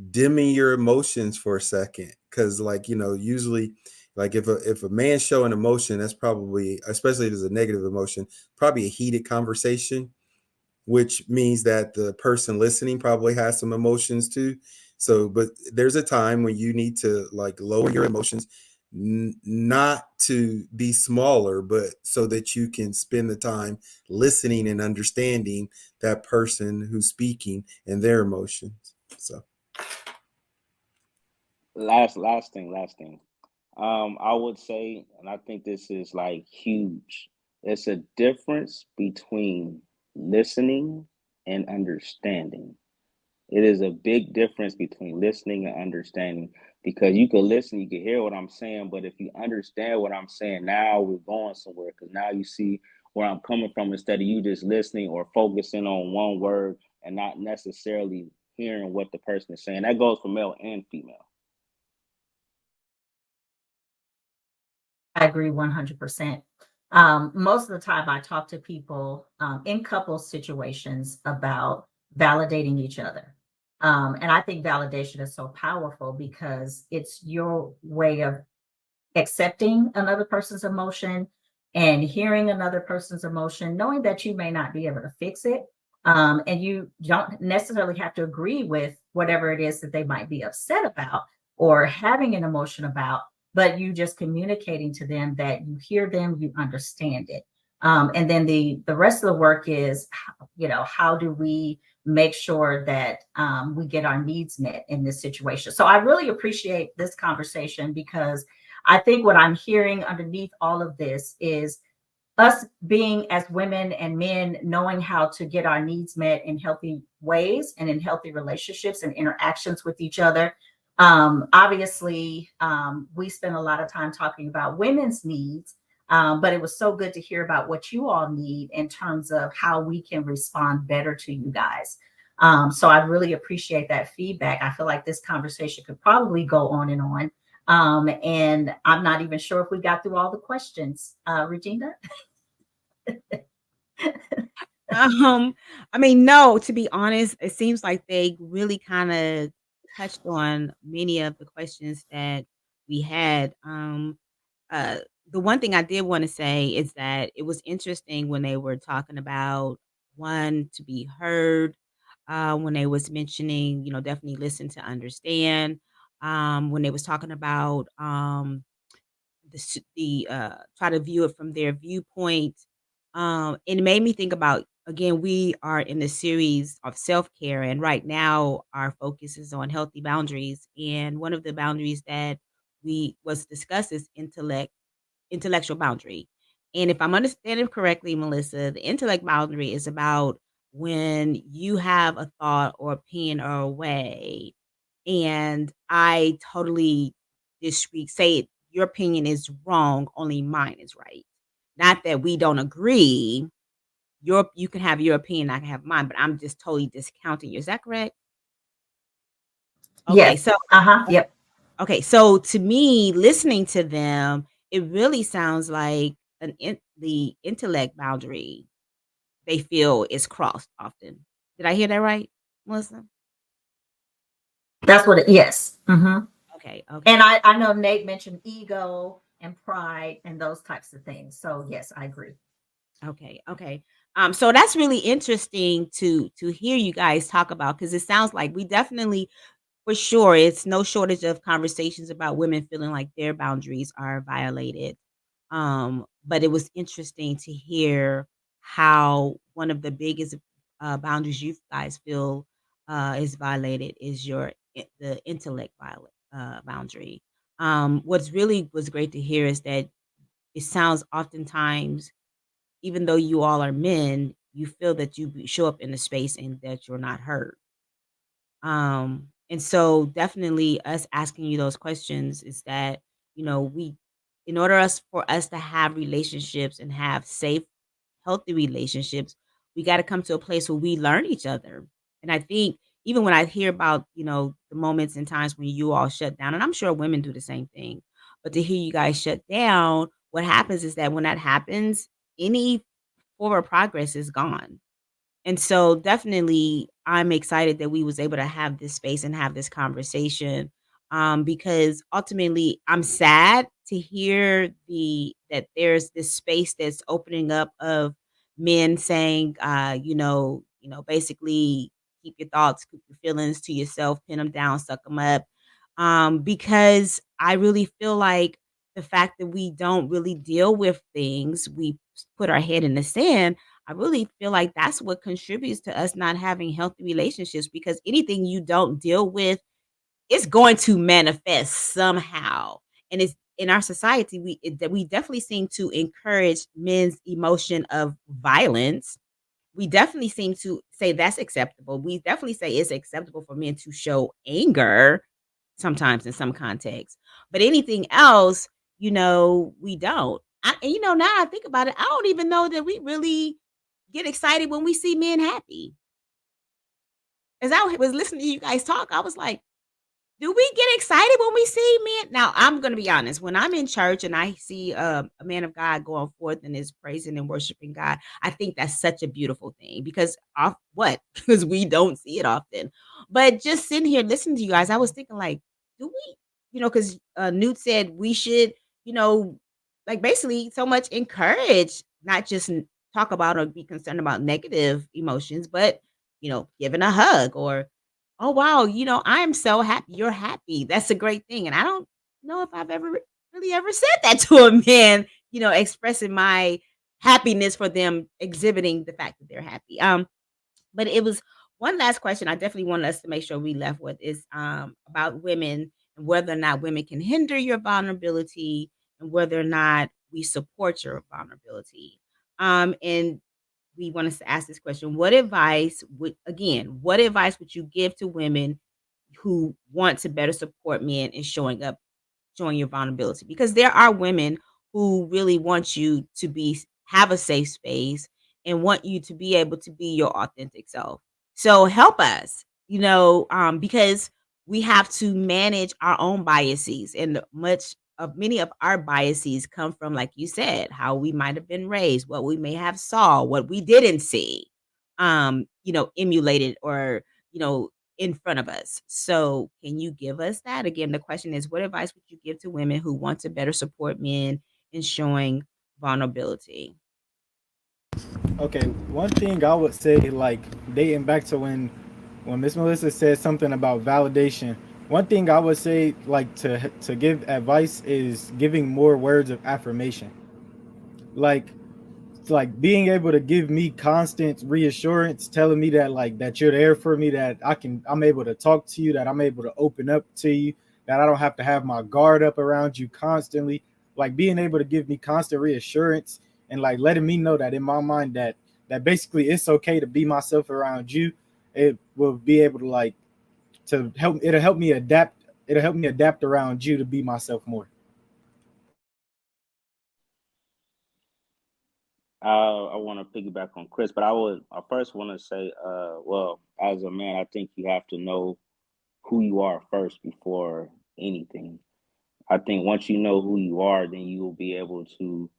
dimming your emotions for a second, because usually, like if a man's showing emotion, that's probably, especially if it's a negative emotion, probably a heated conversation, which means that the person listening probably has some emotions too. So, but there's a time when you need to like lower your emotions, not to be smaller, but so that you can spend the time listening and understanding that person who's speaking and their emotions. So, Last thing. I would say, and I think this is like huge. It's a difference between listening and understanding. It is a big difference between listening and understanding, because you can listen, you can hear what I'm saying, but if you understand what I'm saying, now we're going somewhere, because now you see where I'm coming from, instead of you just listening or focusing on one word and not necessarily hearing what the person is saying. That goes for male and female. I agree 100%. Most of the time, I talk to people in couple situations about validating each other. And I think validation is so powerful because it's your way of accepting another person's emotion and hearing another person's emotion, knowing that you may not be able to fix it. And you don't necessarily have to agree with whatever it is that they might be upset about or having an emotion about, but you just communicating to them that you hear them, you understand it. And then the rest of the work is, how do we make sure that we get our needs met in this situation? So I really appreciate this conversation because I think what I'm hearing underneath all of this is us being as women and men knowing how to get our needs met in healthy ways and in healthy relationships and interactions with each other. Obviously, we spend a lot of time talking about women's needs, but it was so good to hear about what you all need in terms of how we can respond better to you guys. So I really appreciate that feedback. I feel like this conversation could probably go on and on. And I'm not even sure if we got through all the questions. Regina? Um, I mean, no, to be honest, it seems like they really kind of touched on many of the questions that we had. Uh, the one thing I did want to say is that it was interesting when they were talking about one to be heard, when they was mentioning, definitely listen to understand. When they was talking about try to view it from their viewpoint. And it made me think about, again, we are in the series of self-care, and right now our focus is on healthy boundaries. And one of the boundaries that we was discussed is intellectual boundary. And if I'm understanding correctly, Melissa, the intellect boundary is about when you have a thought or opinion or a way, and I totally disagree, say your opinion is wrong, only mine is right. Not that we don't agree. You can have your opinion, I can have mine, but I'm just totally discounting you. Is that correct? Okay, Yes. so Yep. okay, so to me, listening to them, it really sounds like the intellect boundary they feel is crossed often. Did I hear that right, Melissa? That's what it, yes. Okay, And okay, I know Nate mentioned ego and pride and those types of things. So yes, I agree. okay, okay. So that's really interesting to hear you guys talk about because it sounds like we definitely, for sure, it's no shortage of conversations about women feeling like their boundaries are violated. But it was interesting to hear how one of the biggest boundaries you guys feel is violated is the intellect boundary. What's really was great to hear is that it sounds oftentimes, even though you all are men, you feel that show up in a space and that you're not heard. And so definitely us asking you those questions is that, we in order us for us to have relationships and have safe, healthy relationships, we got to come to a place where we learn each other. And I think even when I hear about, the moments and times when you all shut down, and I'm sure women do the same thing, but to hear you guys shut down, what happens is that when that happens, any forward progress is gone. And so definitely I'm excited that we was able to have this space and have this conversation, because ultimately I'm sad to hear that there's this space that's opening up of men saying, basically keep your thoughts, keep your feelings to yourself, pin them down, suck them up. Because I really feel like the fact that we don't really deal with things, we put our head in the sand. I really feel like that's what contributes to us not having healthy relationships because anything you don't deal with, it's going to manifest somehow. And it's in our society, that we definitely seem to encourage men's emotion of violence. We definitely seem to say that's acceptable. We definitely say it's acceptable for men to show anger sometimes in some contexts. But anything else, we don't. Now I think about it, I don't even know that we really get excited when we see men happy. As I was listening to you guys talk, I was like, do we get excited when we see men? Now, I'm gonna be honest, when I'm in church and I see a man of God going forth and is praising and worshiping God, I think that's such a beautiful thing because off what? Because we don't see it often. But just sitting here listening to you guys, I was thinking like, do we, because Newt said we should, you know, like basically so much encourage, not just talk about or be concerned about negative emotions, but giving a hug or, oh, wow, I'm so happy you're happy. That's a great thing, and I don't know if I've ever really ever said that to a man, expressing my happiness for them exhibiting the fact that they're happy. But it was one last question I definitely want us to make sure we left with is, about women and whether or not women can hinder your vulnerability and whether or not we support your vulnerability. And we want us to ask this question. What advice would you give to women who want to better support men in showing your vulnerability? Because there are women who really want you to have a safe space and want you to be able to be your authentic self. So help us, because we have to manage our own biases, and many of our biases come from, like you said, how we might have been raised, what we may have saw, what we didn't see, emulated or you know in front of us. So, can you give us that? Again, the question is, what advice would you give to women who want to better support men in showing vulnerability? Okay, one thing I would say, like dating back to when Miss Melissa said something about validation. One thing I would say, like to give advice, is giving more words of affirmation. Like being able to give me constant reassurance, telling me that that you're there for me, that I'm able to talk to you, that I'm able to open up to you, that I don't have to have my guard up around you constantly. Like being able to give me constant reassurance and like letting me know that in my mind that that basically it's okay to be myself around you. It will be able to like to help. It'll help me adapt. It'll help me adapt around you to be myself more. I want to piggyback on Chris, but I first want to say, well, as a man, I think you have to know who you are first before anything. I think once you know who you are, then you will be able to,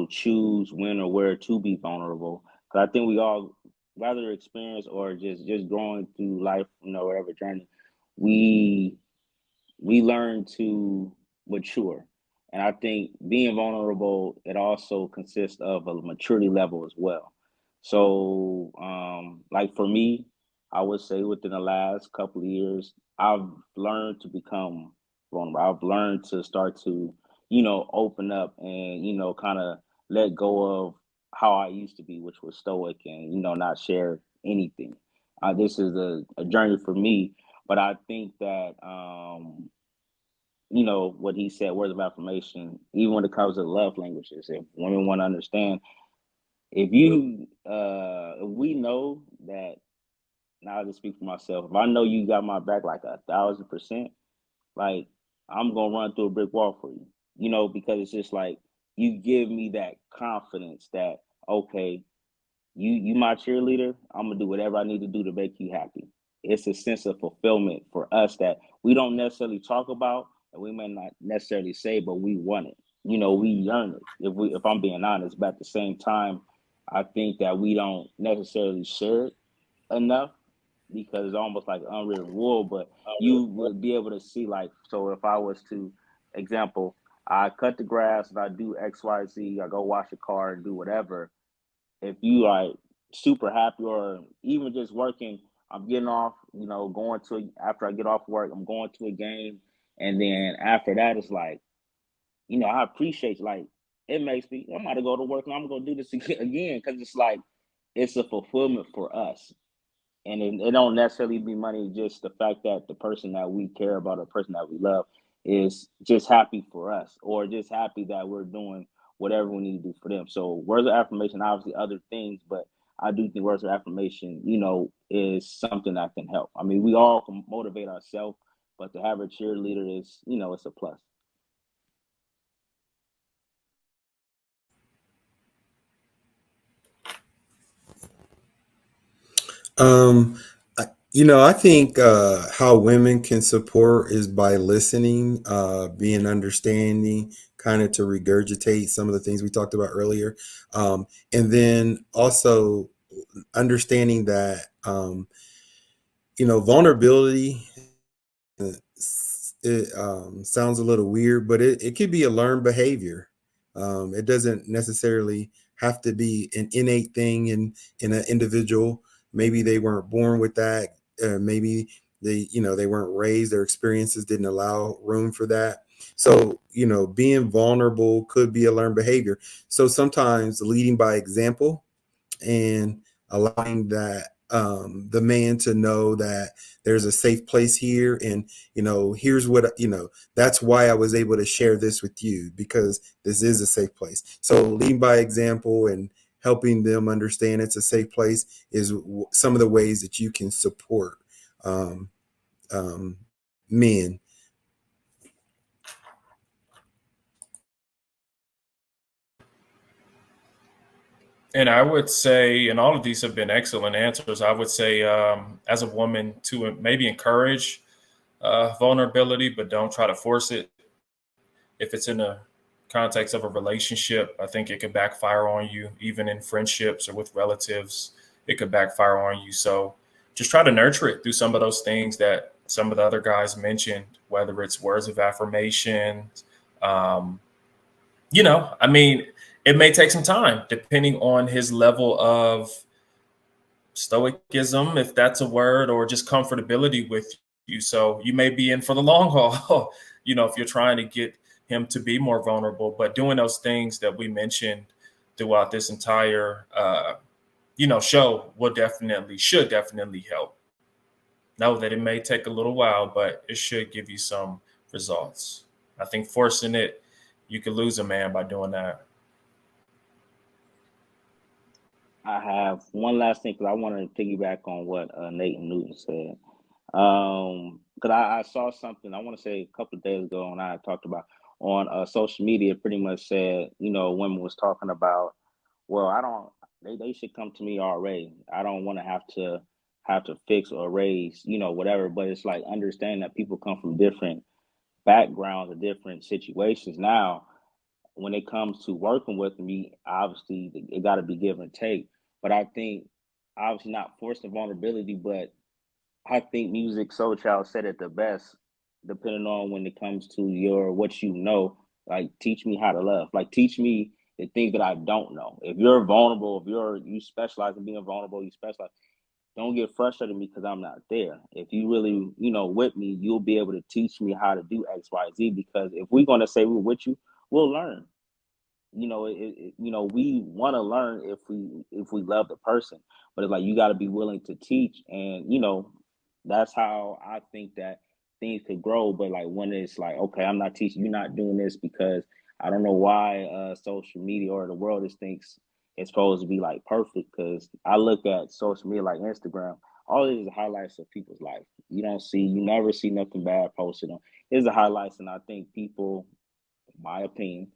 choose when or where to be vulnerable. Because I think we all, whether experience or just growing through life, whatever journey, we we learn to mature. And I think being vulnerable, it also consists of a maturity level as well. So, like for me, I would say within the last couple of years, I've learned to become vulnerable. I've learned to start to, open up and, kind of let go of how I used to be, which was stoic and, not share anything. This is a journey for me, but I think that what he said, words of affirmation, even when it comes to love languages, if women want to understand, if we know that, now I'll just speak for myself, if I know you got my back like 1,000%, like I'm gonna run through a brick wall for you, because it's just like you give me that confidence that, okay, you my cheerleader, I'm gonna do whatever I need to do to make you happy. It's a sense of fulfillment for us that we don't necessarily talk about and we may not necessarily say, but we want it. We yearn it, if I'm being honest. But at the same time, I think that we don't necessarily share it enough because it's almost like unwritten rule. But you would be able to see, like, so if I was to example, I cut the grass and I do XYZ, I go wash a car and do whatever. If you are super happy or even just working, I'm getting off, going to, after I get off work, I'm going to a game. And then after that, it's like, I appreciate, like, it makes me, I'm about to go to work and I'm going to do this again. Cause it's like, it's a fulfillment for us. And it don't necessarily be money, just the fact that the person that we care about, or the person that we love, is just happy for us, or just happy that we're doing whatever we need to do for them. So words of affirmation, obviously other things, but I do think words of affirmation, is something that can help. I mean, we all can motivate ourselves, but to have a cheerleader is, it's a plus. Um, I think how women can support is by listening, being understanding, kind of to regurgitate some of the things we talked about earlier, and then also understanding that vulnerability. It sounds a little weird, but it could be a learned behavior. It doesn't necessarily have to be an innate thing in an individual. Maybe they weren't born with that. Maybe they weren't raised. Their experiences didn't allow room for that. So being vulnerable could be a learned behavior. So sometimes leading by example and allowing that the man to know that there's a safe place here, and here's what that's why I was able to share this with you, because this is a safe place. So leading by example and helping them understand it's a safe place is some of the ways that you can support um, men. And I would say, and all of these have been excellent answers. I would say, as a woman, to maybe encourage vulnerability, but don't try to force it. If it's in a context of a relationship, I think it could backfire on you, even in friendships or with relatives, it could backfire on you. So just try to nurture it through some of those things that some of the other guys mentioned, whether it's words of affirmation. Um, I mean, it may take some time depending on his level of stoicism, if that's a word, or just comfortability with you. So you may be in for the long haul, if you're trying to get him to be more vulnerable. But doing those things that we mentioned throughout this entire, show should definitely help. Know that it may take a little while, but it should give you some results. I think forcing it, you could lose a man by doing that. I have one last thing because I wanted to piggyback on what Nate and Newton said. Because I saw something I want to say a couple of days ago, and I talked about on social media. Pretty much said, women was talking about, well, I don't. They should come to me already. I don't want to have to fix or raise, whatever. But it's like understanding that people come from different backgrounds or different situations. Now, when it comes to working with me, obviously it got to be give and take. But I think obviously not forcing vulnerability, but I think Music Soul Child said it the best, depending on when it comes to your what you know. Like teach me how to love. Like teach me the things that I don't know. If you're vulnerable, if you specialize in being vulnerable, you specialize. Don't get frustrated with me because I'm not there. If you really, with me, you'll be able to teach me how to do X, Y, Z. Because if we're gonna say we're with you, we'll learn. We want to learn if we love the person, but it's like you got to be willing to teach, and that's how I think that things could grow. But like when it's like, okay, I'm not teaching, you're not doing this because I don't know why social media or the world just thinks it's supposed to be like perfect. Because I look at social media like Instagram, all it is highlights of people's life. You never see nothing bad posted on. It's the highlights, and I think people, in my opinion,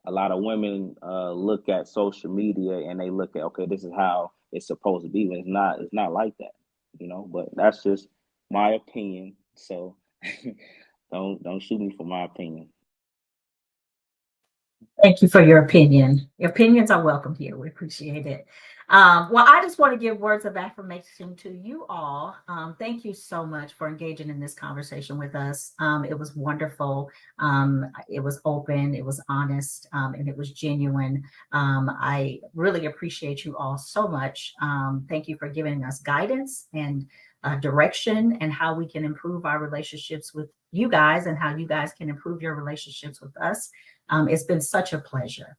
a lot of women look at social media and they look at, okay, this is how it's supposed to be, but it's not like that, but that's just my opinion. So don't shoot me for my opinion. Thank you for your opinion. Your opinions are welcome here. We appreciate it. Well, I just want to give words of affirmation to you all. Thank you so much for engaging in this conversation with us. It was wonderful. It was open, it was honest, and it was genuine. I really appreciate you all so much. Thank you for giving us guidance and direction and how we can improve our relationships with you guys and how you guys can improve your relationships with us. It's been such a pleasure.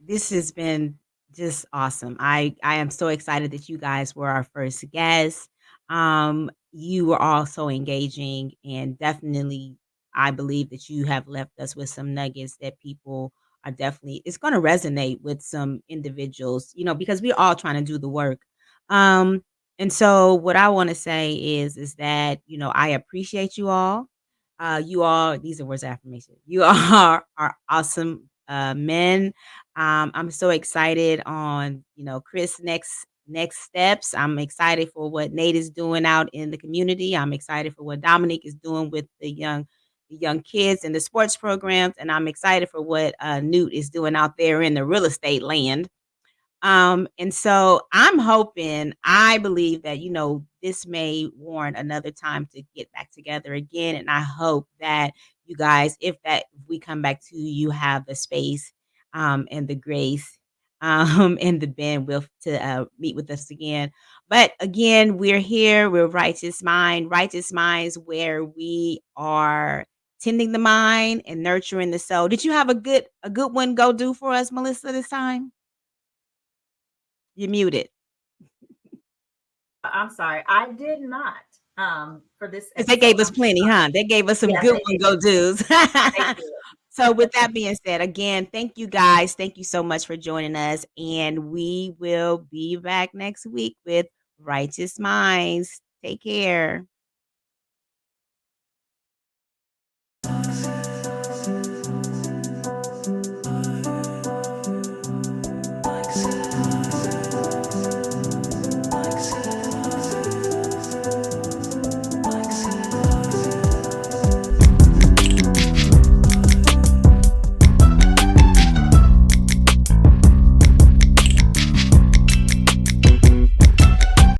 This has been just awesome. I am so excited that you guys were our first guests. You were all so engaging, and definitely, I believe that you have left us with some nuggets that people are definitely. It's going to resonate with some individuals, because we're all trying to do the work. Um, and so, what I want to say is that I appreciate you all. You all, these are words of affirmation. You are awesome men. I'm so excited on, Chris' next steps. I'm excited for what Nate is doing out in the community. I'm excited for what Dominic is doing with the young kids in the sports programs, and I'm excited for what Newt is doing out there in the real estate land. And so I'm hoping, I believe that, this may warrant another time to get back together again. And I hope that you guys, if we come back to you, you have the space, and the grace, and the bandwidth to meet with us again. But again, we're here, we're Righteous Minds, where we are tending the mind and nurturing the soul. Did you have a good one go do for us, Melissa, this time? You're muted. I'm sorry, I did not. For this 'Cause they episode, gave us plenty, huh? They gave us some yes, good they one did. go dos. They did. So with that being said, again, thank you guys. Thank you so much for joining us. And we will be back next week with Righteous Minds. Take care.